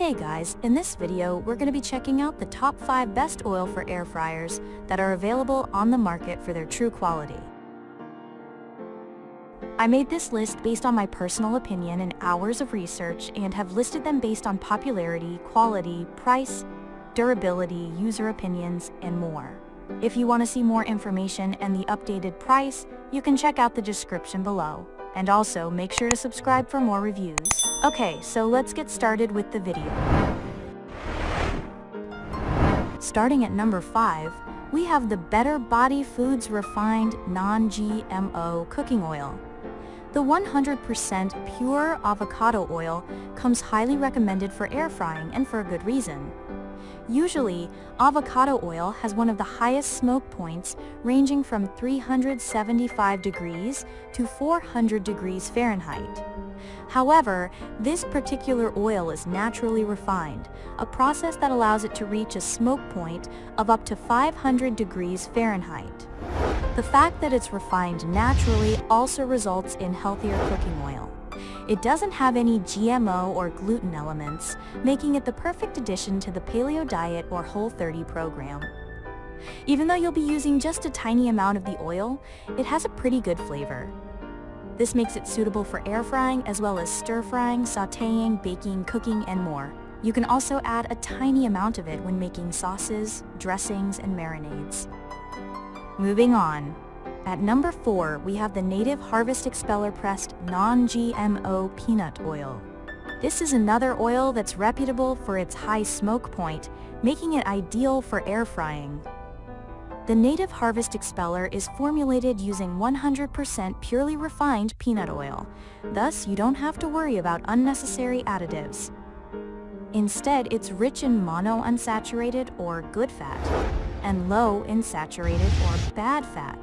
Hey guys, in this video we're going to be checking out the top 5 best oil for air fryers that are available on the market for their true quality. I made this list based on my personal opinion and hours of research and have listed them based on popularity, quality, price, durability, user opinions, and more. If you want to see more information and the updated price, you can check out the description below. And also, make sure to subscribe for more reviews. Okay, so let's get started with the video. Starting at number 5, we have the BetterBody Foods Refined Non-GMO Cooking Oil. The 100% pure avocado oil comes highly recommended for air frying, and for a good reason. Usually, avocado oil has one of the highest smoke points, ranging from 375 degrees to 400 degrees Fahrenheit. However, this particular oil is naturally refined, a process that allows it to reach a smoke point of up to 500 degrees Fahrenheit. The fact that it's refined naturally also results in healthier cooking oil. It doesn't have any GMO or gluten elements, making it the perfect addition to the paleo diet or Whole30 program. Even though you'll be using just a tiny amount of the oil, it has a pretty good flavor. This makes it suitable for air frying as well as stir frying, sautéing, baking, cooking, and more. You can also add a tiny amount of it when making sauces, dressings, and marinades. Moving on. At number 4, we have the Native Harvest Expeller Pressed Non-GMO Peanut Oil. This is another oil that's reputable for its high smoke point, making it ideal for air frying. The Native Harvest Expeller is formulated using 100% purely refined peanut oil, thus you don't have to worry about unnecessary additives. Instead, it's rich in monounsaturated or good fat, and low in saturated or bad fat.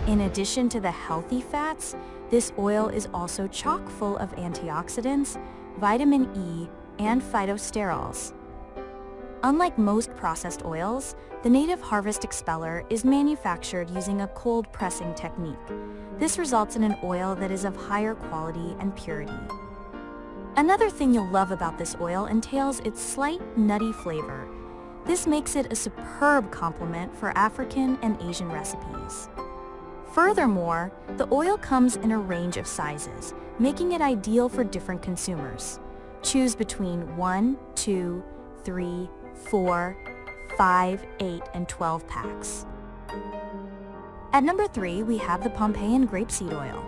In addition to the healthy fats, this oil is also chock full of antioxidants, vitamin E, and phytosterols. Unlike most processed oils, the Native Harvest Expeller is manufactured using a cold pressing technique. This results in an oil that is of higher quality and purity. Another thing you'll love about this oil entails its slight nutty flavor. This makes it a superb complement for African and Asian recipes. Furthermore, the oil comes in a range of sizes, making it ideal for different consumers. Choose between 1, 2, 3, 4, 5, 8, and 12 packs. At number 3, we have the Pompeian Grapeseed Oil.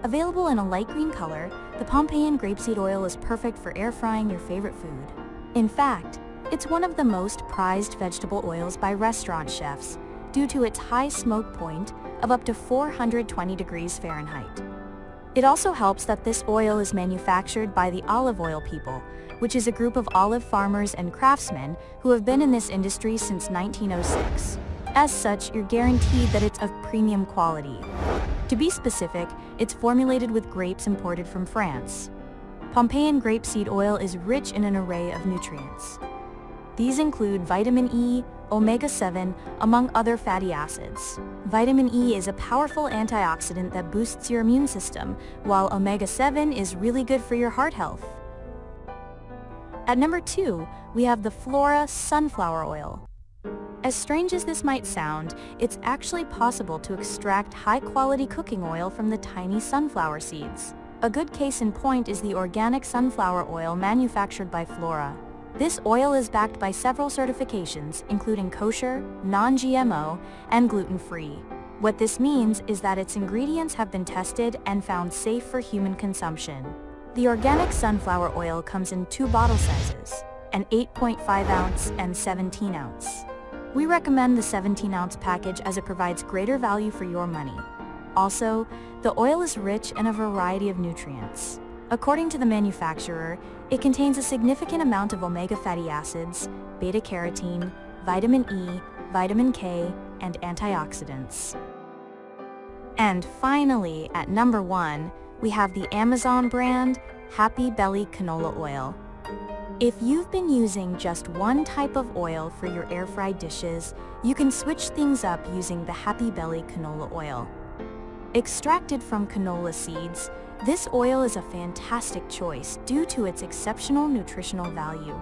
Available in a light green color, the Pompeian Grapeseed Oil is perfect for air frying your favorite food. In fact, it's one of the most prized vegetable oils by restaurant chefs due to its high smoke point of up to 420 degrees Fahrenheit. It also helps that this oil is manufactured by the olive oil people, which is a group of olive farmers and craftsmen who have been in this industry since 1906. As such, you're guaranteed that it's of premium quality. To be specific, it's formulated with grapes imported from France. Pompeian grapeseed oil is rich in an array of nutrients. These include vitamin E, omega-7, among other fatty acids. Vitamin E is a powerful antioxidant that boosts your immune system, while omega-7 is really good for your heart health. At number 2, we have the Flora sunflower oil. As strange as this might sound, it's actually possible to extract high-quality cooking oil from the tiny sunflower seeds. A good case in point is the organic sunflower oil manufactured by Flora. This oil is backed by several certifications, including kosher, non-GMO, and gluten-free. What this means is that its ingredients have been tested and found safe for human consumption. The organic sunflower oil comes in 2 bottle sizes, an 8.5-ounce and 17-ounce. We recommend the 17-ounce package as it provides greater value for your money. Also, the oil is rich in a variety of nutrients. According to the manufacturer, it contains a significant amount of omega fatty acids, beta-carotene, vitamin E, vitamin K, and antioxidants. And finally, at number 1, we have the Amazon brand Happy Belly Canola Oil. If you've been using just one type of oil for your air-fried dishes, you can switch things up using the Happy Belly Canola Oil. Extracted from canola seeds, This oil is a fantastic choice due to its exceptional nutritional value.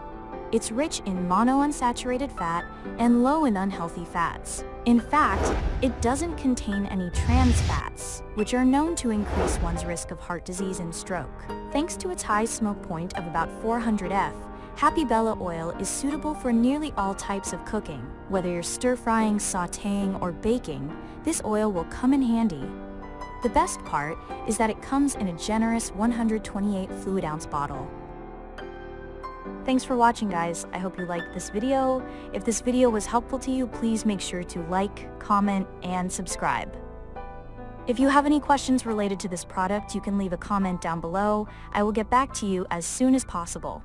It's rich in monounsaturated fat and low in unhealthy fats. In fact, it doesn't contain any trans fats, which are known to increase one's risk of heart disease and stroke. Thanks to its high smoke point of about 400 F, Happy Bella oil is suitable for nearly all types of cooking. Whether you're stir-frying, sautéing, or baking, this oil will come in handy. The best part is that it comes in a generous 128 fluid ounce bottle. Thanks for watching, guys. I hope you liked this video. If this video was helpful to you, please make sure to like, comment, and subscribe. If you have any questions related to this product, you can leave a comment down below. I will get back to you as soon as possible.